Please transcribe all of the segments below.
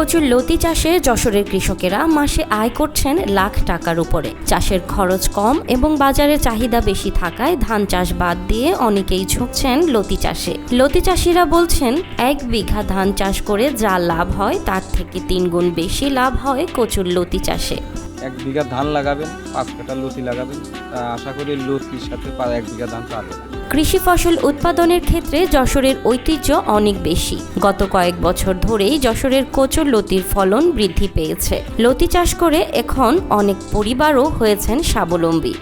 কচুর লতি চাষে যশোরের কৃষকেরা মাসে আয় করছেন লাখ টাকার উপরে। চাষের খরচ কম এবং বাজারে চাহিদা বেশি থাকায় ধান চাষ বাদ দিয়ে অনেকেই ঝুঁকছেন লতি চাষে। লতি চাষিরা বলছেন 1 বিঘা ধান চাষ করে যা লাভ হয় তার থেকে 3 গুণ বেশি লাভ হয় কচুর লতি চাষে। 1 বিঘা ধান লাগাবেন, 5 কাঠা লতি লাগাবেন, আশা করি লতির সাথে 1 বিঘা ধান পাবেন। কৃষি ফসল উৎপাদনের ক্ষেত্রে যশোরের ঐতিহ্য অনেক বেশি। গত কয়েক বছর ধরেই যশোরের কচুর লতির ফলন বৃদ্ধি পেয়েছে। লতি চাষ করে এখন অনেক পরিবারও হয়েছেন স্বাবলম্বী।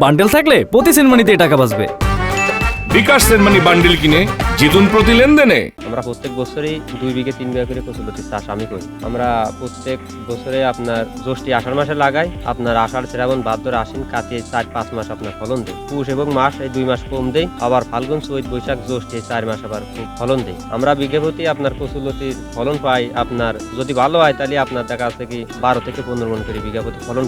বান্ডেল থাকলে প্রতি সেনমানিতে টাকা বাঁচবে। বিকাশ সেনমানি বান্ডেল কিনে জিতুন প্রতি লেনদেনে। আমরা প্রত্যেক বছরই 2 বিঘা 3 বিঘা করে কচুর লতির চাষ আমি করি। আমরা প্রত্যেক বছরে আপনার জ্যৈষ্ঠ আষাঢ় মাসে লাগাই, আপনার আষাঢ় শ্রাবণ ভাদ্র আশ্বিন কার্তিক 4-5 মাস আপনার ফলন দেয়। পুষ এবং মাস এই 2 মাস কম দেয়, আবার ফাল্গুন চৈত বৈশাখ জ্যৈষ্ঠ 4 মাস আবার খুব ফলন দেয়। আমরা বিঘে প্রতি আপনার কচুর লতির ফলন পাই, আপনার যদি ভালো হয় তাহলে আপনার দেখা যাচ্ছে কি 12 থেকে 15 মণ করে বিঘা প্রতি ফলন।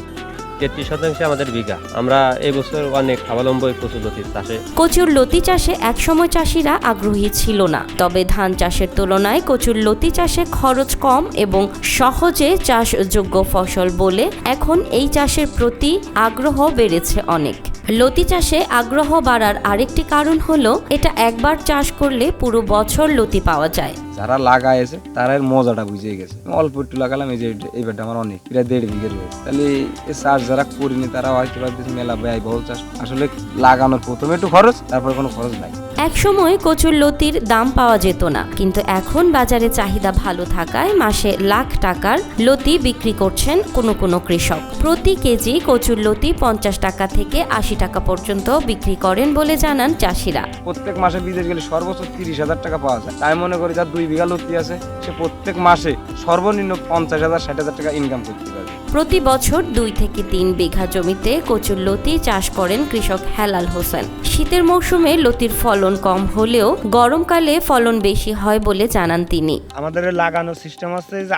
33% আমাদের বিঘা। আমরা এই বছর অনেক স্বাবলম্বী কচুর লতির চাষে। কচুর লতি চাষে একসময় চাষিরা আগ্রহী ছিল না, তবে ধান চাষের তুলনায় কচুর লতি চাষে খরচ কম এবং সহজে চাষযোগ্য ফসল বলে এখন এই চাষের প্রতি আগ্রহ বেড়েছে অনেক। লতি চাষে আগ্রহ বাড়ার আরেকটি কারণ হলো এটা একবার চাষ করলে পুরো বছর লতি পাওয়া যায়। যারা লাগাইছে তারা এর মজাটা বুঝে গেছে। অল্প একটু লাগালাম, এই যে এইবারটা আমার অনেক প্রায় 1.5 বিঘা রয়েছে। তাহলে এই চাষ যারা করিনি তারা হয়তো ভাবতেছে মেলা ব্যয়বহুল চাষ। আসলে লাগানোর প্রথমে একটু খরচ, তারপরে কোনো খরচ নাই। একসময় কচুর লতির দাম পাওয়া যেত না, কিন্তু এখন বাজারে চাহিদা ভালো থাকায় মাসে লাখ টাকার লতি বিক্রি করছেন কোনো কৃষক। প্রতি কেজি কচুর লতি 50 টাকা থেকে 80 টাকা পর্যন্ত বিক্রি করেন বলে জানান চাষিরা। প্রত্যেক মাসে বিদেশ গেলে সর্বোচ্চ 30,000 টাকা পাওয়া যায়। তাই মনে করি যার 2 বিঘা লতি আছে সে প্রত্যেক মাসে সর্বনিম্ন 50,000-60,000 টাকা ইনকাম করতে পারবে। প্রতি বছর 2 থেকে 3 বিঘা জমিতে কচুর লতি চাষ করেন কৃষক হেলাল হোসেন। শীতের মৌসুমে লতির ফলন কম হলেও গরমকালে ফলন বেশি হয় বলে জানান তিনি। আমাদের লাগানোর সিস্টেম আছে যে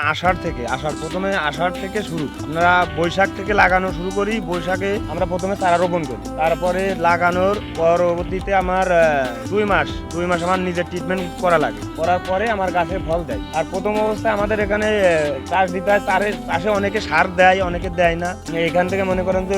প্রথমে আষাঢ় থেকে শুরু, আমরা বৈশাখ থেকে লাগানো শুরু করি। বৈশাখে আমরা প্রথমে চারা রোপণ করি, তারপরে লাগানোর পরবর্তীতে আমার 2 মাস আমার নিজের ট্রিটমেন্ট করা লাগে। করার পরে আমার গাছে ফল দেয়। আর প্রথম অবস্থায় আমাদের এখানে চাষ দিতে হয়, চাষে অনেকে সার দেয়, অনেকে দেয় না। এখান থেকে মনে করেন যে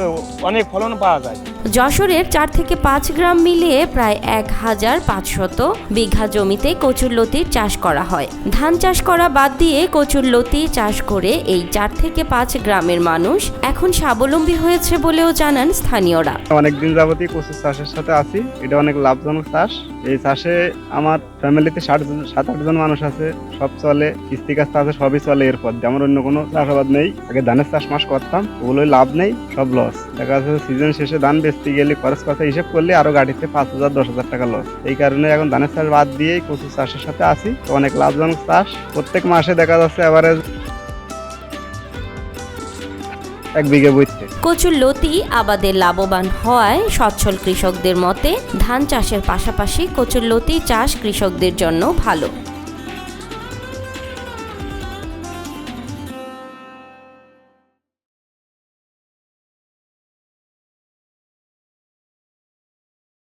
অনেক ফলন পাওয়া যায়। যশোরের 4 থেকে 5 গ্রাম মিলিয়ে প্রায় 1500 বিঘা জমিতে কচুর লতির চাষ করা হয়। ধান চাষ করা বাদ দিয়ে কচুর লতি চাষ করে এই 4 থেকে 5 গ্রামের মানুষ এখন স্বাবলম্বী হয়েছে বলেও জানান স্থানীয়রা। অনেকদিন যাবতই কচুর চাষের সাথে আছি। এটা অনেক লাভজনক চাষ। এই চাষে আমার ফ্যামিলিতে 7-8 জন মানুষ আছে, সব চলে, কৃষিকাজ আছে, সবই চলে। এরপর আমার অন্য কোনো চাষাবাদ নেই। আগে ধানের চাষ মাস করতাম, ওগুলোই লাভ নেই, সব লস। দেখা যাচ্ছে সিজন শেষে ধান বেচতে গেলে খরচ কথা হিসেব করলে আরো গাড়িতে 5,000-10,000 টাকা লস। এই কারণে এখন ধানের চাষ বাদ দিয়েই কচুর চাষের সাথে আছি। অনেক লাভজনক চাষ। প্রত্যেক মাসে দেখা যাচ্ছে এভারেজ 1 বিঘা বইতে। কচুর লতি আবাদে লাভবান হওয়ায় সচ্ছল কৃষকদের মতে ধান চাষের পাশাপাশি কচুর লতি চাষ কৃষকদের জন্য ভালো।